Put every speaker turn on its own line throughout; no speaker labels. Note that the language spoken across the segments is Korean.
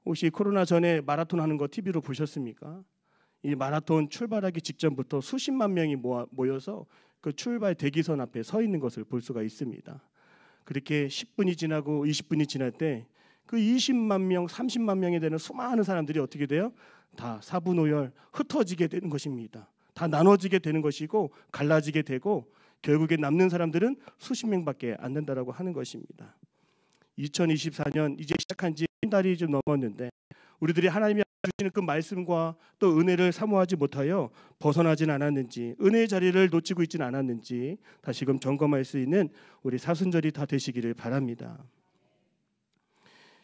혹시 코로나 전에 마라톤 하는 거 TV로 보셨습니까? 이 마라톤 출발하기 직전부터 수십만 명이 모여서 그 출발 대기선 앞에 서 있는 것을 볼 수가 있습니다. 그렇게 10분이 지나고 20분이 지날 때 그 20만 명, 30만 명이 되는 수많은 사람들이 어떻게 돼요? 다 사분오열 흩어지게 되는 것입니다. 다 나눠지게 되는 것이고 갈라지게 되고 결국에 남는 사람들은 수십 명밖에 안 된다라고 하는 것입니다. 2024년 이제 시작한 지 한 달이 좀 넘었는데 우리들이 하나님이 주시는 그 말씀과 또 은혜를 사모하지 못하여 벗어나진 않았는지, 은혜의 자리를 놓치고 있지는 않았는지 다시금 점검할 수 있는 우리 사순절이 다 되시기를 바랍니다.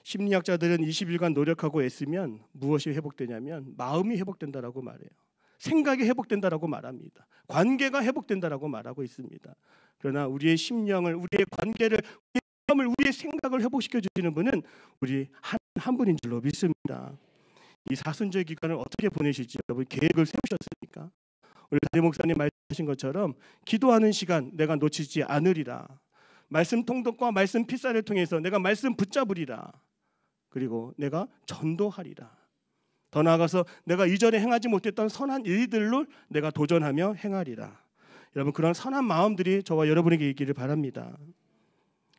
심리학자들은 20일간 노력하고 애쓰면 무엇이 회복되냐면 마음이 회복된다라고 말해요. 생각이 회복된다라고 말합니다. 관계가 회복된다라고 말하고 있습니다. 그러나 우리의 심령을, 우리의 관계를, 우리의 마음을, 우리의 생각을 회복시켜 주시는 분은 우리 한 분인 줄로 믿습니다. 이 사순절 기간을 어떻게 보내실지 여러분 계획을 세우셨습니까? 우리 담임 목사님 말씀하신 것처럼 기도하는 시간 내가 놓치지 않으리라. 말씀 통독과 말씀 필사를 통해서 내가 말씀 붙잡으리라. 그리고 내가 전도하리라. 더 나아가서 내가 이전에 행하지 못했던 선한 일들로 내가 도전하며 행하리라. 여러분 그런 선한 마음들이 저와 여러분에게 있기를 바랍니다.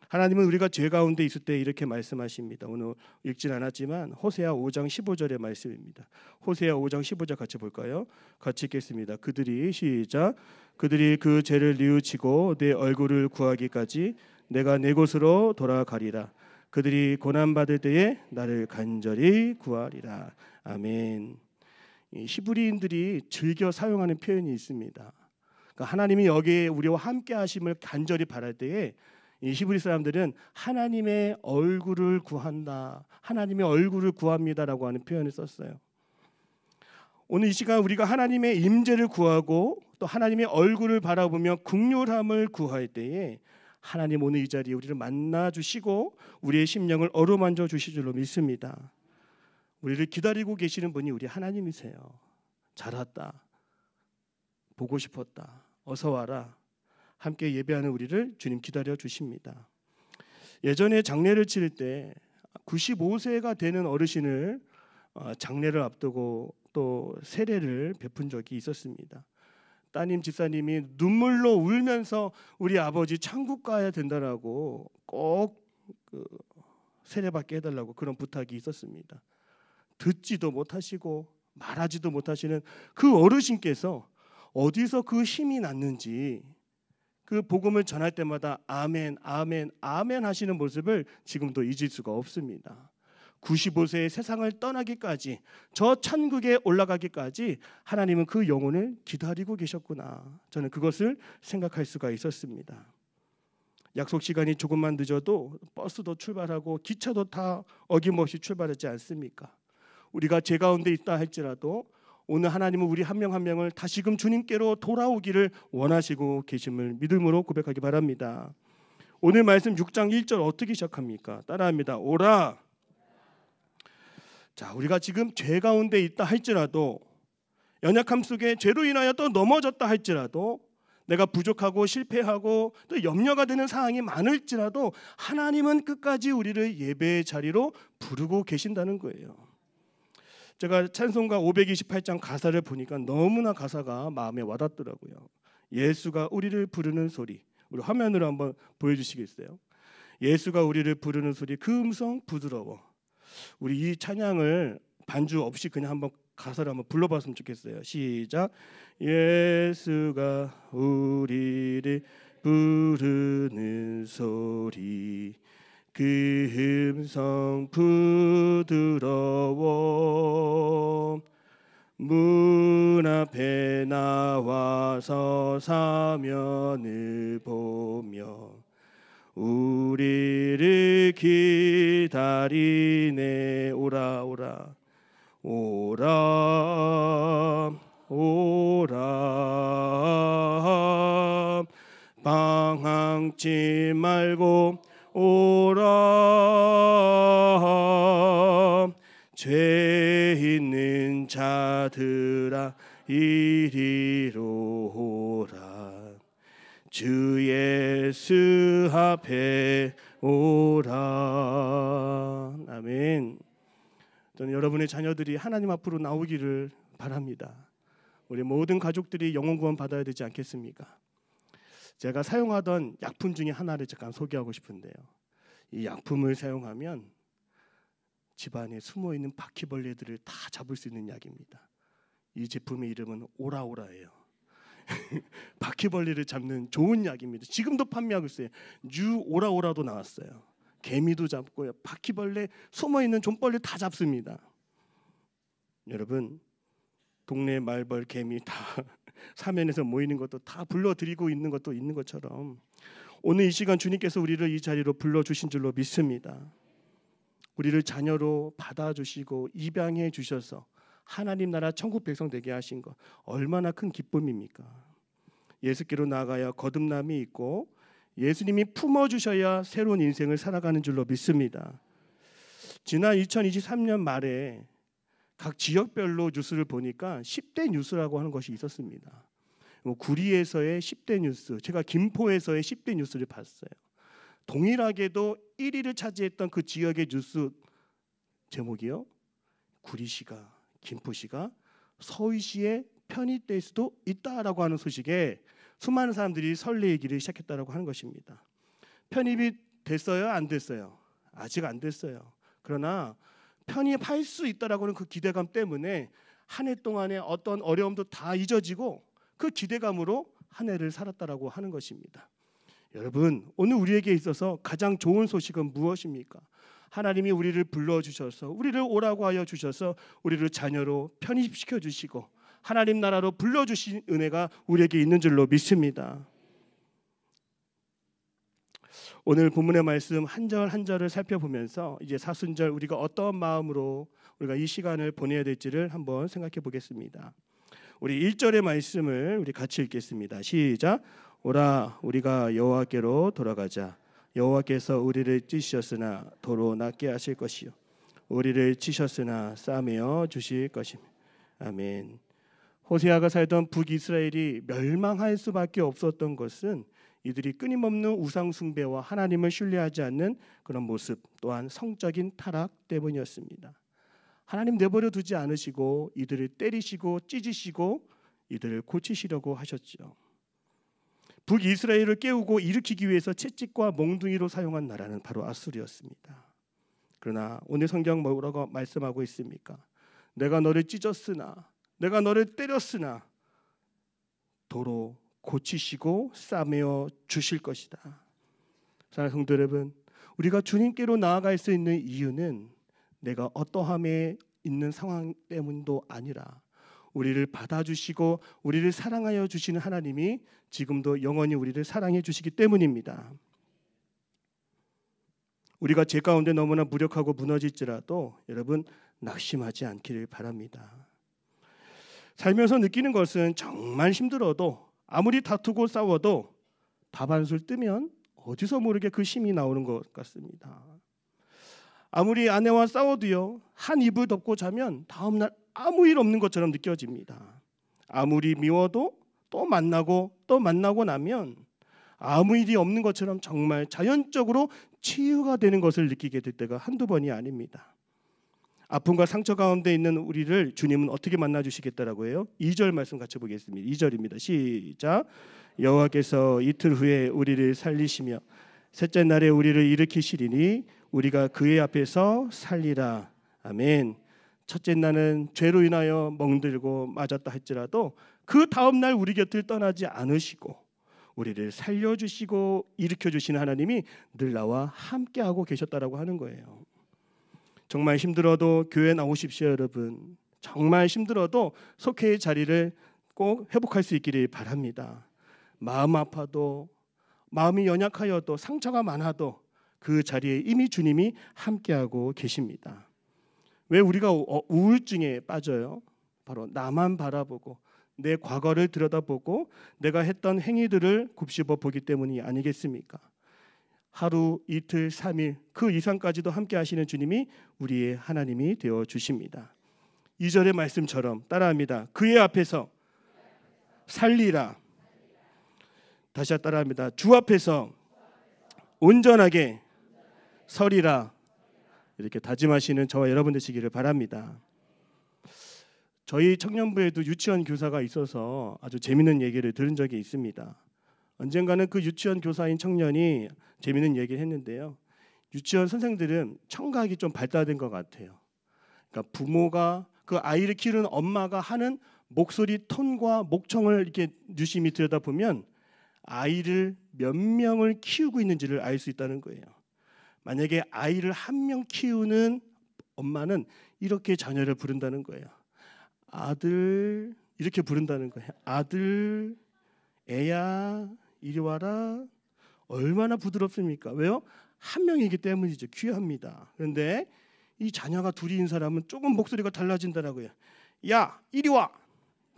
하나님은 우리가 죄 가운데 있을 때 이렇게 말씀하십니다. 오늘 읽진 않았지만 호세아 5장 15절의 말씀입니다. 호세아 5장 15절 같이 볼까요? 같이 읽겠습니다. 그들이 시작. 그들이 그 죄를 뉘우치고 내 얼굴을 구하기까지 내가 내 곳으로 돌아가리라. 그들이 고난받을 때에 나를 간절히 구하리라. 아멘. 이 히브리인들이 즐겨 사용하는 표현이 있습니다. 그러니까 하나님이 여기에 우리와 함께 하심을 간절히 바랄 때에 이 히브리 사람들은 하나님의 얼굴을 구한다, 하나님의 얼굴을 구합니다라고 하는 표현을 썼어요. 오늘 이 시간 우리가 하나님의 임재를 구하고 또 하나님의 얼굴을 바라보며 긍휼함을 구할 때에 하나님 오늘 이 자리에 우리를 만나 주시고 우리의 심령을 어루만져 주실 줄로 믿습니다. 우리를 기다리고 계시는 분이 우리 하나님이세요. 잘 왔다, 보고 싶었다, 어서 와라. 함께 예배하는 우리를 주님 기다려 주십니다. 예전에 장례를 치를 때 95세가 되는 어르신을 장례를 앞두고 또 세례를 베푼 적이 있었습니다. 따님 집사님이 눈물로 울면서 우리 아버지 천국 가야 된다라고 꼭 세례받게 해달라고 그런 부탁이 있었습니다. 듣지도 못하시고 말하지도 못하시는 그 어르신께서 어디서 그 힘이 났는지 그 복음을 전할 때마다 아멘, 아멘, 아멘 하시는 모습을 지금도 잊을 수가 없습니다. 95세의 세상을 떠나기까지, 저 천국에 올라가기까지 하나님은 그 영혼을 기다리고 계셨구나. 저는 그것을 생각할 수가 있었습니다. 약속 시간이 조금만 늦어도 버스도 출발하고 기차도 다 어김없이 출발하지 않습니까? 우리가 죄 가운데 있다 할지라도 오늘 하나님은 우리 한 명 한 명을 다시금 주님께로 돌아오기를 원하시고 계심을 믿음으로 고백하기 바랍니다. 오늘 말씀 6장 1절 어떻게 시작합니까? 따라합니다. 오라. 자, 우리가 지금 죄 가운데 있다 할지라도, 연약함 속에 죄로 인하여 또 넘어졌다 할지라도, 내가 부족하고 실패하고 또 염려가 되는 상황이 많을지라도 하나님은 끝까지 우리를 예배의 자리로 부르고 계신다는 거예요. 제가 찬송가 528장 가사를 보니까 너무나 가사가 마음에 와닿더라고요. 예수가 우리를 부르는 소리. 우리 화면으로 한번 보여주시겠어요? 예수가 우리를 부르는 소리, 그 음성 부드러워. 우리 이 찬양을 반주 없이 그냥 한번 가사를 한번 불러봤으면 좋겠어요. 시작. 예수가 우리를 부르는 소리, 그 음성 부드러워. 문 앞에 나와서 사면을 보며 우리를 기다리네. 오라 오라 오라 오라, 방황치 말고 오라. 죄 있는 자들아 이리로 오라. 주 예수 앞에 오라. 아멘. 저는 여러분의 자녀들이 하나님 앞으로 나오기를 바랍니다. 우리 모든 가족들이 영혼 구원 받아야 되지 않겠습니까? 제가 사용하던 약품 중에 하나를 잠깐 소개하고 싶은데요. 이 약품을 사용하면 집안에 숨어있는 바퀴벌레들을 다 잡을 수 있는 약입니다. 이 제품의 이름은 오라오라예요. 바퀴벌레를 잡는 좋은 약입니다. 지금도 판매하고 있어요. 뉴 오라오라도 나왔어요. 개미도 잡고요, 바퀴벌레, 숨어있는 좀벌레 다 잡습니다. 여러분, 동네 말벌, 개미 다 사면에서 모이는 것도 다 불러드리고 있는 것도 있는 것처럼 오늘 이 시간 주님께서 우리를 이 자리로 불러주신 줄로 믿습니다. 우리를 자녀로 받아주시고 입양해 주셔서 하나님 나라 천국 백성 되게 하신 것 얼마나 큰 기쁨입니까? 예수께로 나아가야 거듭남이 있고 예수님이 품어주셔야 새로운 인생을 살아가는 줄로 믿습니다. 지난 2023년 말에 각 지역별로 뉴스를 보니까 10대 뉴스라고 하는 것이 있었습니다. 구리에서의 10대 뉴스, 제가 김포에서의 10대 뉴스를 봤어요. 동일하게도 1위를 차지했던 그 지역의 뉴스 제목이요, 구리시가, 김포시가 서울시에 편입될 수도 있다라고 하는 소식에 수많은 사람들이 설레이기를 시작했다라고 하는 것입니다. 편입이 됐어요? 안 됐어요? 아직 안 됐어요. 그러나 편입할 수 있다라고 하는 그 기대감 때문에 한 해 동안의 어떤 어려움도 다 잊어지고 그 기대감으로 한 해를 살았다라고 하는 것입니다. 여러분, 오늘 우리에게 있어서 가장 좋은 소식은 무엇입니까? 하나님이 우리를 불러주셔서 우리를 오라고 하여 주셔서 우리를 자녀로 편입시켜 주시고 하나님 나라로 불러주신 은혜가 우리에게 있는 줄로 믿습니다. 오늘 본문의 말씀 한 절 한 절을 살펴보면서 이제 사순절 우리가 어떤 마음으로 우리가 이 시간을 보내야 될지를 한번 생각해 보겠습니다. 우리 1절의 말씀을 우리 같이 읽겠습니다. 시작. 오라 우리가 여호와께로 돌아가자. 여호와께서 우리를 찢으셨으나 도로 낫게 하실 것이요 우리를 치셨으나 싸매어 주실 것입니다. 아멘. 호세아가 살던 북이스라엘이 멸망할 수밖에 없었던 것은 이들이 끊임없는 우상 숭배와 하나님을 신뢰하지 않는 그런 모습, 또한 성적인 타락 때문이었습니다. 하나님 내버려 두지 않으시고 이들을 때리시고 찢으시고 이들을 고치시려고 하셨죠. 북이스라엘을 깨우고 일으키기 위해서 채찍과 몽둥이로 사용한 나라는 바로 아수르였습니다. 그러나 오늘 성경 뭐라고 말씀하고 있습니까? 내가 너를 찢었으나 내가 너를 때렸으나 도로 고치시고 싸매어 주실 것이다. 사랑하는 성도 여러분, 우리가 주님께로 나아갈 수 있는 이유는 내가 어떠함에 있는 상황 때문도 아니라 우리를 받아주시고 우리를 사랑하여 주시는 하나님이 지금도 영원히 우리를 사랑해 주시기 때문입니다. 우리가 죄 가운데 너무나 무력하고 무너질지라도 여러분 낙심하지 않기를 바랍니다. 살면서 느끼는 것은 정말 힘들어도 아무리 다투고 싸워도 밥 한 술 뜨면 어디서 모르게 그 힘이 나오는 것 같습니다. 아무리 아내와 싸워도요, 한 이불 덮고 자면 다음날 아무 일 없는 것처럼 느껴집니다. 아무리 미워도 또 만나고 나면 아무 일이 없는 것처럼 정말 자연적으로 치유가 되는 것을 느끼게 될 때가 한두 번이 아닙니다. 아픔과 상처 가운데 있는 우리를 주님은 어떻게 만나주시겠다라고 해요? 2절 말씀 같이 보겠습니다. 2절입니다. 시작. 여호와께서 이틀 후에 우리를 살리시며 셋째 날에 우리를 일으키시리니 우리가 그의 앞에서 살리라. 아멘. 첫째 날은 죄로 인하여 멍들고 맞았다 할지라도 그 다음 날 우리 곁을 떠나지 않으시고 우리를 살려주시고 일으켜주시는 하나님이 늘 나와 함께하고 계셨다라고 하는 거예요. 정말 힘들어도 교회 나오십시오, 여러분. 정말 힘들어도 속회의 자리를 꼭 회복할 수 있기를 바랍니다. 마음 아파도 마음이 연약하여도 상처가 많아도 그 자리에 이미 주님이 함께하고 계십니다. 왜 우리가 우울증에 빠져요? 바로 나만 바라보고 내 과거를 들여다보고 내가 했던 행위들을 곱씹어 보기 때문이 아니겠습니까? 하루, 이틀, 3일 그 이상까지도 함께 하시는 주님이 우리의 하나님이 되어 주십니다. 2절의 말씀처럼 따라합니다. 그의 앞에서 살리라. 다시 따라합니다. 주 앞에서 온전하게 서리라. 이렇게 다짐하시는 저와 여러분 되시기를 바랍니다. 저희 청년부에도 유치원 교사가 있어서 아주 재미있는 얘기를 들은 적이 있습니다. 언젠가는 그 유치원 교사인 청년이 재미있는 얘기를 했는데요. 유치원 선생들은 청각이 좀 발달된 것 같아요. 그러니까 부모가 그 아이를 키우는 엄마가 하는 목소리 톤과 목청을 이렇게 유심히 들여다보면 아이를 몇 명을 키우고 있는지를 알 수 있다는 거예요. 만약에 아이를 한 명 키우는 엄마는 이렇게 자녀를 부른다는 거예요. 아들 이렇게 부른다는 거예요. 아들, 애야 이리 와라. 얼마나 부드럽습니까? 왜요? 한 명이기 때문이죠. 귀합니다. 그런데 이 자녀가 둘인 사람은 조금 목소리가 달라진다라고요. 야 이리 와.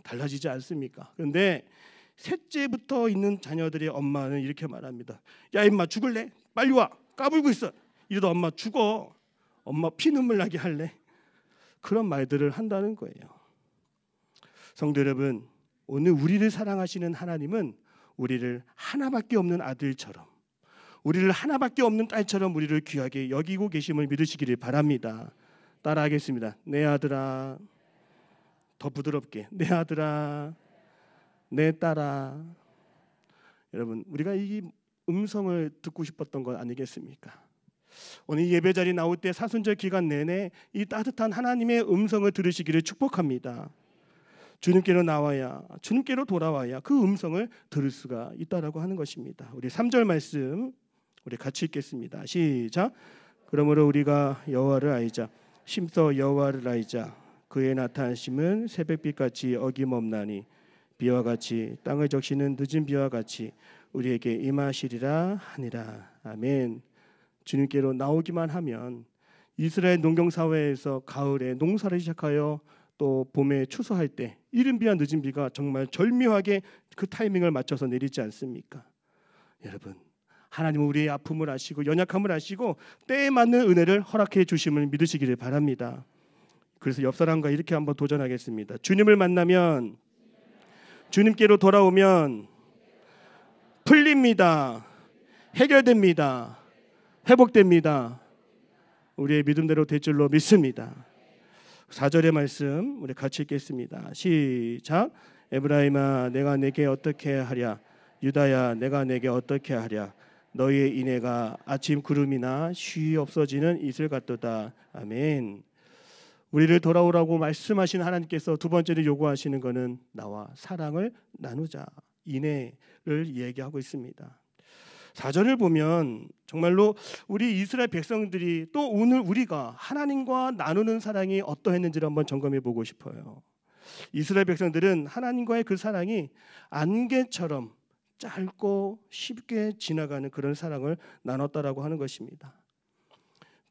달라지지 않습니까? 그런데 셋째부터 있는 자녀들의 엄마는 이렇게 말합니다. 야 임마 죽을래? 빨리 와. 까불고 있어. 이러다 엄마 죽어. 엄마 피눈물 나게 할래? 그런 말들을 한다는 거예요. 성도 여러분, 오늘 우리를 사랑하시는 하나님은 우리를 하나밖에 없는 아들처럼, 우리를 하나밖에 없는 딸처럼 우리를 귀하게 여기고 계심을 믿으시기를 바랍니다. 따라하겠습니다. 내 아들아. 더 부드럽게. 내 아들아. 내 딸아. 여러분, 우리가 이 음성을 듣고 싶었던 건 아니겠습니까? 오늘 예배 자리 나올 때 사순절 기간 내내 이 따뜻한 하나님의 음성을 들으시기를 축복합니다. 주님께로 나와야, 주님께로 돌아와야 그 음성을 들을 수가 있다라고 하는 것입니다. 우리 3절 말씀 우리 같이 읽겠습니다. 시작. 그러므로 우리가 여호와를 알자. 심서 여호와를 알자. 그의 나타나심은 새벽빛같이 어김없나니 비와 같이 땅을 적시는 늦은 비와 같이 우리에게 임하시리라 하니라. 아멘. 주님께로 나오기만 하면 이스라엘 농경 사회에서 가을에 농사를 시작하여 또 봄에 추수할 때 이른 비와 늦은 비가 정말 절묘하게 그 타이밍을 맞춰서 내리지 않습니까? 여러분, 하나님은 우리의 아픔을 아시고 연약함을 아시고 때에 맞는 은혜를 허락해 주심을 믿으시기를 바랍니다. 그래서 옆 사람과 이렇게 한번 도전하겠습니다. 주님을 만나면, 주님께로 돌아오면 풀립니다. 해결됩니다. 회복됩니다. 우리의 믿음대로 될 줄로 믿습니다. 4절의 말씀 우리 같이 읽겠습니다. 시작. 에브라임아 내가 내게 어떻게 하랴. 유다야 내가 내게 어떻게 하랴. 너희의 인애가 아침 구름이나 쉬 없어지는 이슬 같도다. 아멘. 우리를 돌아오라고 말씀하신 하나님께서 두 번째로 요구하시는 것은 나와 사랑을 나누자. 인애를 얘기하고 있습니다. 4절을 보면 정말로 우리 이스라엘 백성들이 또 오늘 우리가 하나님과 나누는 사랑이 어떠했는지를 한번 점검해 보고 싶어요. 이스라엘 백성들은 하나님과의 그 사랑이 안개처럼 짧고 쉽게 지나가는 그런 사랑을 나눴다라고 하는 것입니다.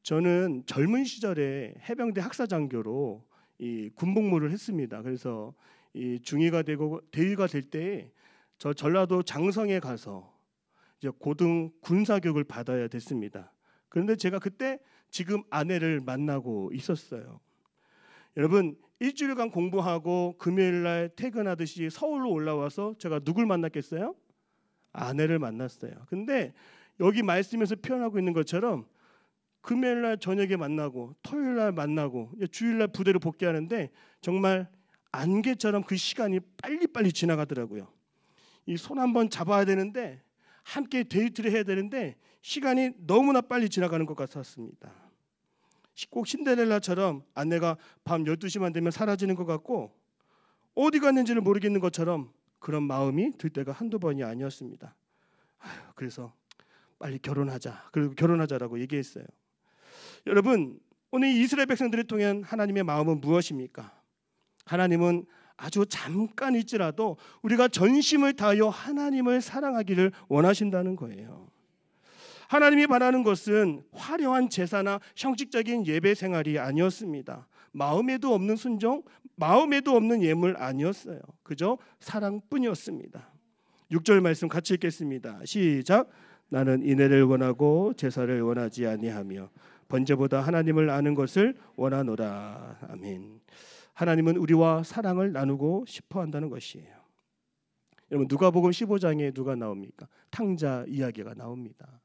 저는 젊은 시절에 해병대 학사장교로 이 군복무를 했습니다. 그래서 이 중위가 되고 대위가 될 때 저 전라도 장성에 가서 이제 고등 군사교육을 받아야 됐습니다. 그런데 제가 그때 지금 아내를 만나고 있었어요. 여러분, 일주일간 공부하고 금요일 날 퇴근하듯이 서울로 올라와서 제가 누굴 만났겠어요? 아내를 만났어요. 근데 여기 말씀에서 표현하고 있는 것처럼 금요일 날 저녁에 만나고 토요일 날 만나고 주일 날 부대로 복귀하는데 정말 안개처럼 그 시간이 빨리빨리 지나가더라고요. 이 손 한번 잡아야 되는데 함께 데이트를 해야 되는데 시간이 너무나 빨리 지나가는 것 같았습니다. 꼭 신데렐라처럼 아내가 밤 12시만 되면 사라지는 것 같고 어디 갔는지를 모르겠는 것처럼 그런 마음이 들 때가 한두 번이 아니었습니다. 그래서 빨리 결혼하자. 그리고 결혼하자라고 얘기했어요. 여러분, 오늘 이스라엘 백성들을 통한 하나님의 마음은 무엇입니까? 하나님은 아주 잠깐일지라도 우리가 전심을 다하여 하나님을 사랑하기를 원하신다는 거예요. 하나님이 바라는 것은 화려한 제사나 형식적인 예배 생활이 아니었습니다. 마음에도 없는 순종, 마음에도 없는 예물 아니었어요. 그저 사랑뿐이었습니다. 6절 말씀 같이 읽겠습니다. 시작. 나는 인애를 원하고 제사를 원하지 아니하며 번제보다 하나님을 아는 것을 원하노라. 아멘. 하나님은 우리와 사랑을 나누고 싶어 한다는 것이에요. 여러분, 누가복음 15장에 누가 나옵니까? 탕자 이야기가 나옵니다.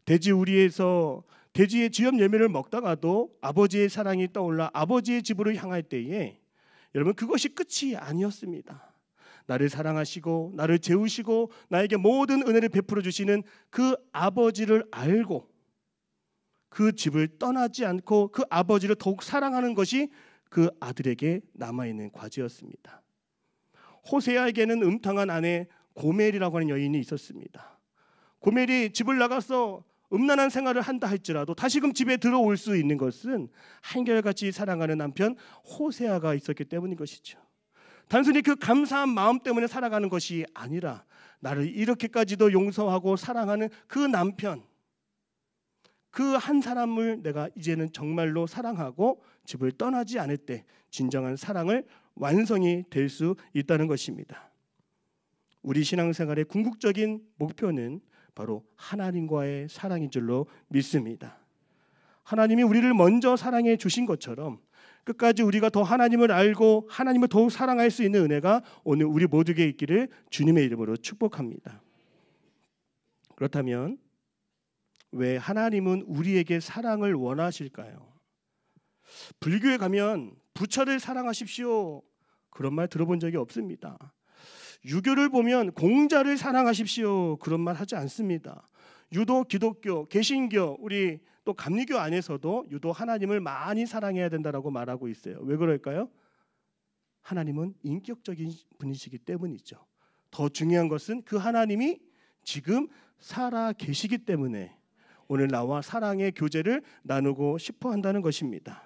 돼지 우리에서 돼지의 쥐염 열매를 먹다가도 아버지의 사랑이 떠올라 아버지의 집으로 향할 때에 여러분 그것이 끝이 아니었습니다. 나를 사랑하시고 나를 재우시고 나에게 모든 은혜를 베풀어 주시는 그 아버지를 알고 그 집을 떠나지 않고 그 아버지를 더욱 사랑하는 것이 그 아들에게 남아있는 과제였습니다. 호세아에게는 음탕한 아내 고멜이라고 하는 여인이 있었습니다. 고멜이 집을 나가서 음란한 생활을 한다 할지라도 다시금 집에 들어올 수 있는 것은 한결같이 사랑하는 남편 호세아가 있었기 때문인 것이죠. 단순히 그 감사한 마음 때문에 살아가는 것이 아니라 나를 이렇게까지도 용서하고 사랑하는 그 남편, 그 한 사람을 내가 이제는 정말로 사랑하고 집을 떠나지 않을 때 진정한 사랑을 완성이 될 수 있다는 것입니다. 우리 신앙생활의 궁극적인 목표는 바로 하나님과의 사랑인 줄로 믿습니다. 하나님이 우리를 먼저 사랑해 주신 것처럼 끝까지 우리가 더 하나님을 알고 하나님을 더욱 사랑할 수 있는 은혜가 오늘 우리 모두에게 있기를 주님의 이름으로 축복합니다. 그렇다면 왜 하나님은 우리에게 사랑을 원하실까요? 불교에 가면 부처를 사랑하십시오 그런 말 들어본 적이 없습니다. 유교를 보면 공자를 사랑하십시오 그런 말 하지 않습니다. 유독 기독교, 개신교, 우리 또 감리교 안에서도 유독 하나님을 많이 사랑해야 된다라고 말하고 있어요. 왜 그럴까요? 하나님은 인격적인 분이시기 때문이죠. 더 중요한 것은 그 하나님이 지금 살아 계시기 때문에 오늘 나와 사랑의 교제를 나누고 싶어 한다는 것입니다.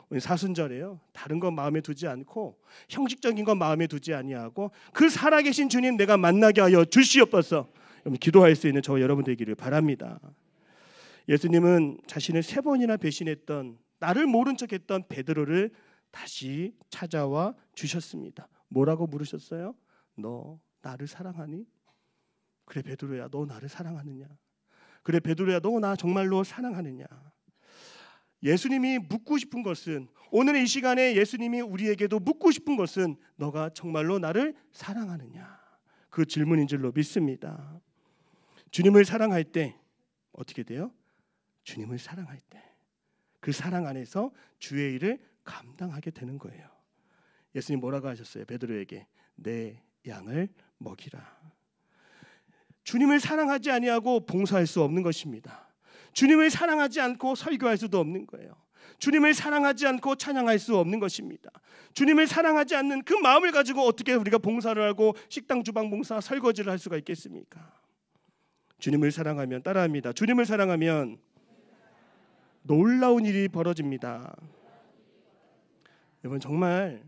오늘 사순절에요. 다른 건 마음에 두지 않고 형식적인 건 마음에 두지 아니하고 그 살아계신 주님 내가 만나게 하여 주시옵소서. 여러분 기도할 수 있는 저와 여러분 되기를 바랍니다. 예수님은 자신을 3번이나 배신했던 나를 모른 척했던 베드로를 다시 찾아와 주셨습니다. 뭐라고 물으셨어요? 너 나를 사랑하니? 그래 베드로야 너 나를 사랑하느냐? 그래 베드로야 너 나 정말로 사랑하느냐? 예수님이 묻고 싶은 것은 오늘 이 시간에 예수님이 우리에게도 묻고 싶은 것은 너가 정말로 나를 사랑하느냐? 그 질문인 줄로 믿습니다. 주님을 사랑할 때 어떻게 돼요? 주님을 사랑할 때 그 사랑 안에서 주의 일을 감당하게 되는 거예요. 예수님 뭐라고 하셨어요? 베드로에게 내 양을 먹이라. 주님을 사랑하지 아니하고 봉사할 수 없는 것입니다. 주님을 사랑하지 않고 설교할 수도 없는 거예요. 주님을 사랑하지 않고 찬양할 수 없는 것입니다. 주님을 사랑하지 않는 그 마음을 가지고 어떻게 우리가 봉사를 하고 식당 주방 봉사 설거지를 할 수가 있겠습니까? 주님을 사랑하면 따라합니다. 주님을 사랑하면 놀라운 일이 벌어집니다. 여러분 정말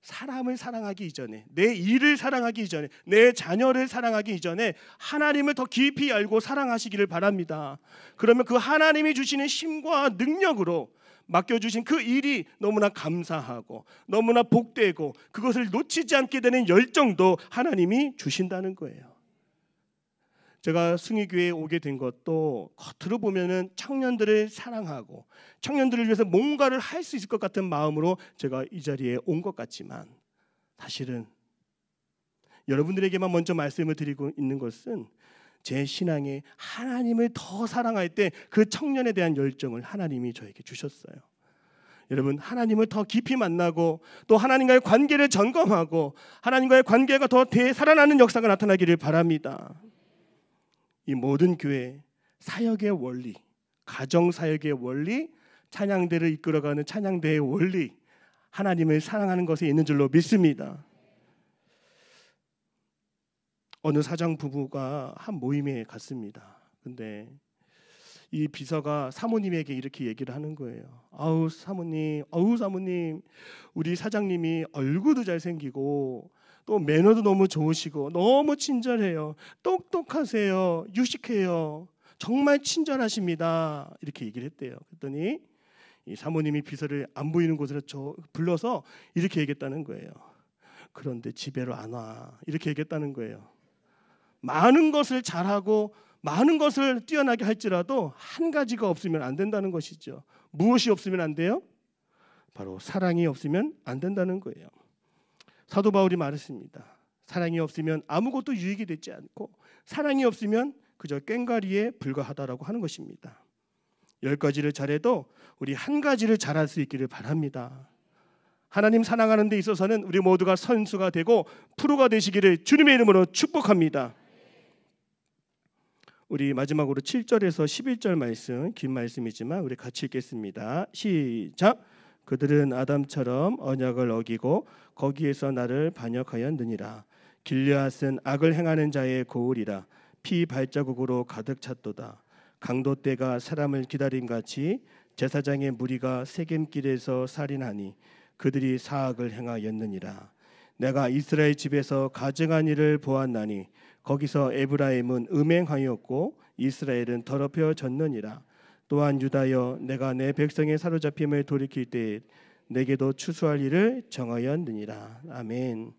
사람을 사랑하기 이전에 내 일을 사랑하기 이전에 내 자녀를 사랑하기 이전에 하나님을 더 깊이 알고 사랑하시기를 바랍니다. 그러면 그 하나님이 주시는 힘과 능력으로 맡겨주신 그 일이 너무나 감사하고 너무나 복되고 그것을 놓치지 않게 되는 열정도 하나님이 주신다는 거예요. 제가 승희교회에 오게 된 것도 겉으로 보면은 청년들을 사랑하고 청년들을 위해서 뭔가를 할 수 있을 것 같은 마음으로 제가 이 자리에 온 것 같지만 사실은 여러분들에게만 먼저 말씀을 드리고 있는 것은 제 신앙에 하나님을 더 사랑할 때 그 청년에 대한 열정을 하나님이 저에게 주셨어요. 여러분 하나님을 더 깊이 만나고 또 하나님과의 관계를 점검하고 하나님과의 관계가 더 되살아나는 역사가 나타나기를 바랍니다. 이 모든 교회 사역의 원리, 가정 사역의 원리, 찬양대를 이끌어가는 찬양대의 원리, 하나님을 사랑하는 것에 있는 줄로 믿습니다. 어느 사장 부부가 한 모임에 갔습니다. 근데 이 비서가 사모님에게 이렇게 얘기를 하는 거예요. 아우 사모님, 우리 사장님이 얼굴도 잘생기고 또 매너도 너무 좋으시고 너무 친절해요. 똑똑하세요. 유식해요. 정말 친절하십니다. 이렇게 얘기를 했대요. 그랬더니 이 사모님이 비서를 안 보이는 곳으로 불러서 이렇게 얘기했다는 거예요. 그런데 집에로 안 와. 이렇게 얘기했다는 거예요. 많은 것을 잘하고 많은 것을 뛰어나게 할지라도 한 가지가 없으면 안 된다는 것이죠. 무엇이 없으면 안 돼요? 바로 사랑이 없으면 안 된다는 거예요. 사도 바울이 말했습니다. 사랑이 없으면 아무것도 유익이 되지 않고 사랑이 없으면 그저 꽹과리에 불과하다라고 하는 것입니다. 10가지를 잘해도 우리 한 가지를 잘할 수 있기를 바랍니다. 하나님 사랑하는 데 있어서는 우리 모두가 선수가 되고 프로가 되시기를 주님의 이름으로 축복합니다. 우리 마지막으로 7절에서 11절 말씀, 긴 말씀이지만 우리 같이 읽겠습니다. 시작. 그들은 아담처럼 언약을 어기고 거기에서 나를 반역하였느니라. 길르앗은 악을 행하는 자의 고울이라. 피 발자국으로 가득 찼도다. 강도떼가 사람을 기다림같이 제사장의 무리가 세겜길에서 살인하니 그들이 사악을 행하였느니라. 내가 이스라엘 집에서 가증한 일을 보았나니 거기서 에브라임은 음행하였고 이스라엘은 더럽혀졌느니라. 또한 유다여 내가 내 백성의 사로잡힘을 돌이킬 때 내게도 추수할 일을 정하였느니라. 아멘.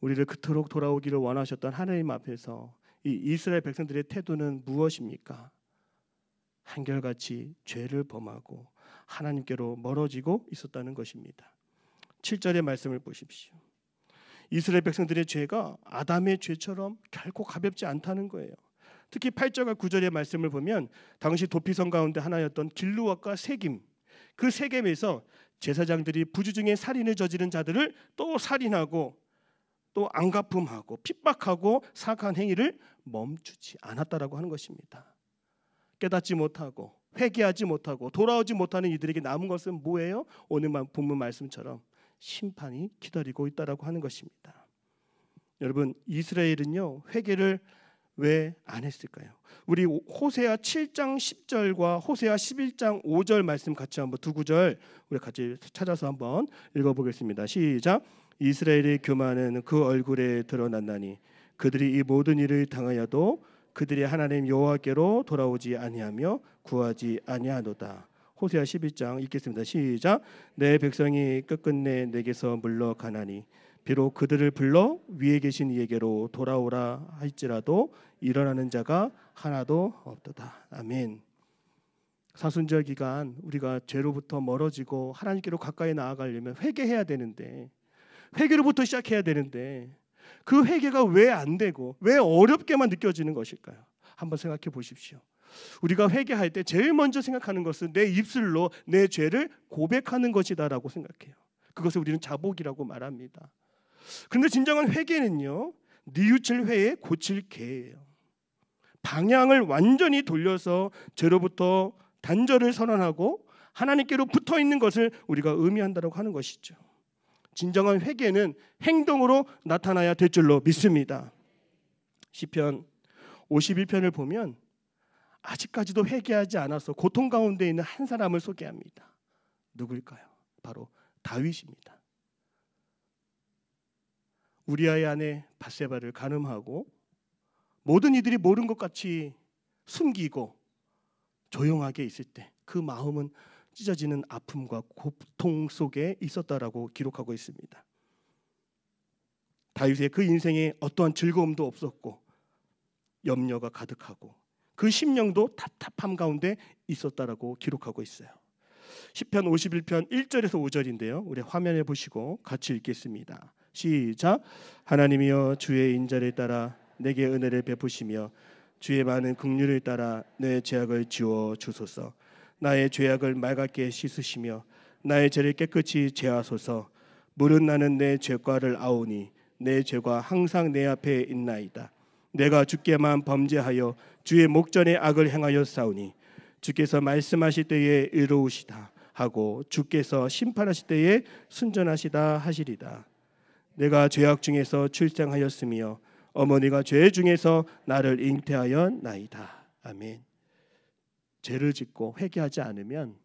우리를 그토록 돌아오기를 원하셨던 하나님 앞에서 이 이스라엘 백성들의 태도는 무엇입니까? 한결같이 죄를 범하고 하나님께로 멀어지고 있었다는 것입니다. 7절의 말씀을 보십시오. 이스라엘 백성들의 죄가 아담의 죄처럼 결코 가볍지 않다는 거예요. 특히 8절과 9절의 말씀을 보면 당시 도피성 가운데 하나였던 길르앗과 세겜, 그 세겜에서 제사장들이 부주 중에 살인을 저지른 자들을 또 살인하고 또 안갚음하고 핍박하고 사악한 행위를 멈추지 않았다라고 하는 것입니다. 깨닫지 못하고 회개하지 못하고 돌아오지 못하는 이들에게 남은 것은 뭐예요? 오늘 본문 말씀처럼 심판이 기다리고 있다라고 하는 것입니다. 여러분, 이스라엘은요 회개를 왜 안 했을까요? 우리 호세아 7장 10절과 호세아 11장 5절 말씀 같이 한번 두 구절 우리 같이 찾아서 한번 읽어보겠습니다. 시작. 이스라엘의 교만은 그 얼굴에 드러났나니 그들이 이 모든 일을 당하여도 그들이 하나님 여호와께로 돌아오지 아니하며 구하지 아니하노다. 호세아 11장 읽겠습니다. 시작. 내 백성이 끝끝내 내게서 물러가나니 비록 그들을 불러 위에 계신 이에게로 돌아오라 할지라도 일어나는 자가 하나도 없도다. 아멘. 사순절 기간 우리가 죄로부터 멀어지고 하나님께로 가까이 나아가려면 회개해야 되는데, 회개로부터 시작해야 되는데 그 회개가 왜 안 되고 왜 어렵게만 느껴지는 것일까요? 한번 생각해 보십시오. 우리가 회개할 때 제일 먼저 생각하는 것은 내 입술로 내 죄를 고백하는 것이다라고 생각해요. 그것을 우리는 자복이라고 말합니다. 그런데 진정한 회개는요, 뉘우칠 회에 고칠 개예요. 방향을 완전히 돌려서 죄로부터 단절을 선언하고 하나님께로 붙어 있는 것을 우리가 의미한다고 하는 것이죠. 진정한 회개는 행동으로 나타나야 될 줄로 믿습니다. 시편 51편을 보면 아직까지도 회개하지 않아서 고통 가운데 있는 한 사람을 소개합니다. 누구일까요? 바로 다윗입니다. 우리아의 아내 밧세바를 간음하고 모든 이들이 모른 것 같이 숨기고 조용하게 있을 때 그 마음은 찢어지는 아픔과 고통 속에 있었다라고 기록하고 있습니다. 다윗의 그 인생에 어떠한 즐거움도 없었고 염려가 가득하고 그 심령도 답답함 가운데 있었다라고 기록하고 있어요. 시편 51편 1절에서 5절인데요. 우리 화면에 보시고 같이 읽겠습니다. 시작. 하나님이여 주의 인자를 따라 내게 은혜를 베푸시며 주의 많은 긍휼을 따라 내 죄악을 지워 주소서. 나의 죄악을 맑게 씻으시며 나의 죄를 깨끗이 제하소서. 물은 나는 내 죄과를 아오니 내 죄가 항상 내 앞에 있나이다. 내가 주께만 범죄하여 주의 목전에 악을 행하여 싸우니 주께서 말씀하실 때에 의로우시다 하고 주께서 심판하실 때에 순전하시다 하시리다. 내가 죄악 중에서 출생하였으며 어머니가 죄 중에서 나를 잉태하였나이다. 아멘. 죄를 짓고 회개하지 않으면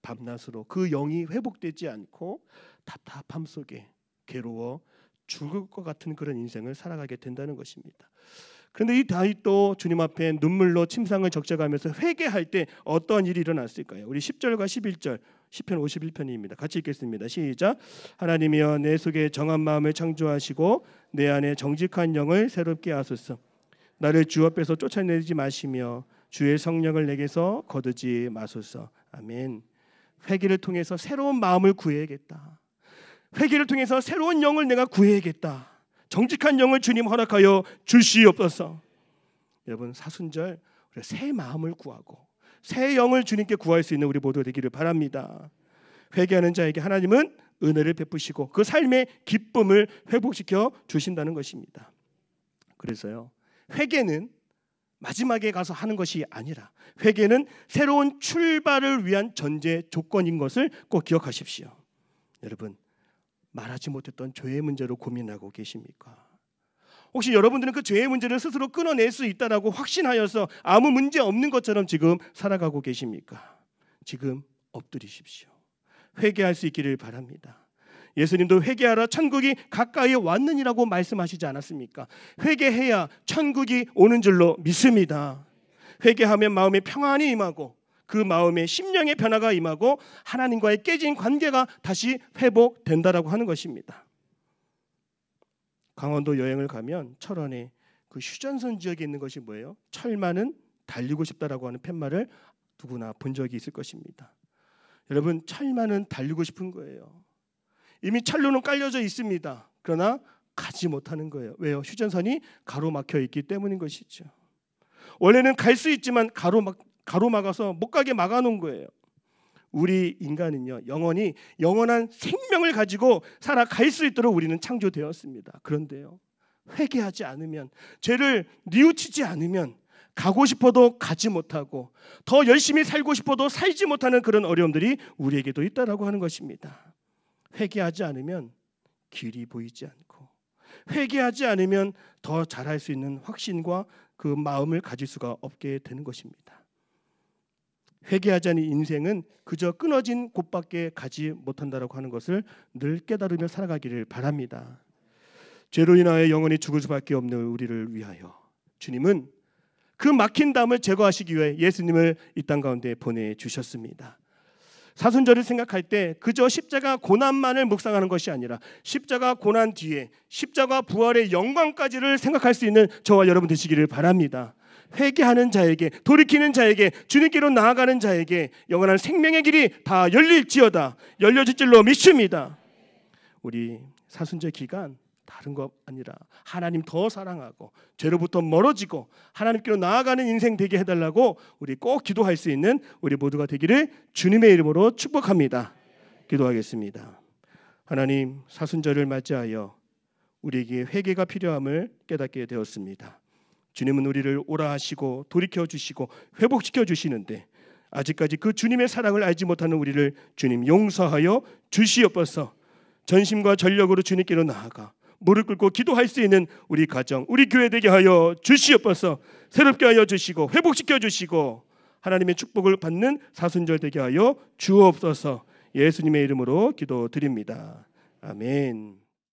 밤낮으로 그 영이 회복되지 않고 답답함 속에 괴로워 죽을 것 같은 그런 인생을 살아가게 된다는 것입니다. 그런데 이 다윗도 주님 앞에 눈물로 침상을 적셔가면서 회개할 때 어떤 일이 일어났을까요? 우리 10절과 11절 시편 51편입니다. 같이 읽겠습니다. 시작. 하나님이여 내 속에 정한 마음을 창조하시고 내 안에 정직한 영을 새롭게 하소서. 나를 주 앞에서 쫓아내지 마시며 주의 성령을 내게서 거두지 마소서. 아멘. 회개를 통해서 새로운 마음을 구해야겠다. 회개를 통해서 새로운 영을 내가 구해야겠다. 정직한 영을 주님 허락하여 주시옵소서. 여러분, 사순절 우리가 새 마음을 구하고 새 영을 주님께 구할 수 있는 우리 모두가 되기를 바랍니다. 회개하는 자에게 하나님은 은혜를 베푸시고 그 삶의 기쁨을 회복시켜 주신다는 것입니다. 그래서요, 회개는 마지막에 가서 하는 것이 아니라 회개는 새로운 출발을 위한 전제 조건인 것을 꼭 기억하십시오. 여러분, 말하지 못했던 죄의 문제로 고민하고 계십니까? 혹시 여러분들은 그 죄의 문제를 스스로 끊어낼 수 있다라고 확신하여서 아무 문제 없는 것처럼 지금 살아가고 계십니까? 지금 엎드리십시오. 회개할 수 있기를 바랍니다. 예수님도 회개하라 천국이 가까이 왔느니라고 말씀하시지 않았습니까? 회개해야 천국이 오는 줄로 믿습니다. 회개하면 마음에 평안이 임하고 그 마음에 심령의 변화가 임하고 하나님과의 깨진 관계가 다시 회복된다라고 하는 것입니다. 강원도 여행을 가면 철원에 그 휴전선 지역에 있는 것이 뭐예요? 철만은 달리고 싶다라고 하는 팻말을 누구나 본 적이 있을 것입니다. 여러분, 철만은 달리고 싶은 거예요. 이미 철로는 깔려져 있습니다. 그러나 가지 못하는 거예요. 왜요? 휴전선이 가로막혀 있기 때문인 것이죠. 원래는 갈 수 있지만 가로막아서 못 가게 막아놓은 거예요. 우리 인간은요, 영원한 생명을 가지고 살아갈 수 있도록 우리는 창조되었습니다. 그런데요, 회개하지 않으면, 죄를 뉘우치지 않으면 가고 싶어도 가지 못하고 더 열심히 살고 싶어도 살지 못하는 그런 어려움들이 우리에게도 있다라고 하는 것입니다. 회개하지 않으면 길이 보이지 않고, 회개하지 않으면 더 잘할 수 있는 확신과 그 마음을 가질 수가 없게 되는 것입니다. 회개하지 않은 인생은 그저 끊어진 곳밖에 가지 못한다라고 하는 것을 늘 깨달으며 살아가기를 바랍니다. 죄로 인하여 영원히 죽을 수밖에 없는 우리를 위하여 주님은 그 막힌 담을 제거하시기 위해 예수님을 이 땅 가운데 보내주셨습니다. 사순절을 생각할 때 그저 십자가 고난만을 묵상하는 것이 아니라 십자가 고난 뒤에 십자가 부활의 영광까지를 생각할 수 있는 저와 여러분 되시기를 바랍니다. 회개하는 자에게, 돌이키는 자에게, 주님께로 나아가는 자에게 영원한 생명의 길이 다 열릴지어다, 열려질 줄로 믿습니다. 우리 사순절 기간 다른 것 아니라 하나님 더 사랑하고 죄로부터 멀어지고 하나님께로 나아가는 인생 되게 해달라고 우리 꼭 기도할 수 있는 우리 모두가 되기를 주님의 이름으로 축복합니다. 기도하겠습니다. 하나님, 사순절을 맞이하여 우리에게 회개가 필요함을 깨닫게 되었습니다. 주님은 우리를 오라 하시고 돌이켜 주시고 회복시켜 주시는데 아직까지 그 주님의 사랑을 알지 못하는 우리를 주님 용서하여 주시옵소서. 전심과 전력으로 주님께로 나아가 무릎 꿇고 기도할 수 있는 우리 가정, 우리 교회 되게 하여 주시옵소서. 새롭게 하여 주시고 회복시켜 주시고 하나님의 축복을 받는 사순절 되게 하여 주옵소서. 예수님의 이름으로 기도드립니다. 아멘.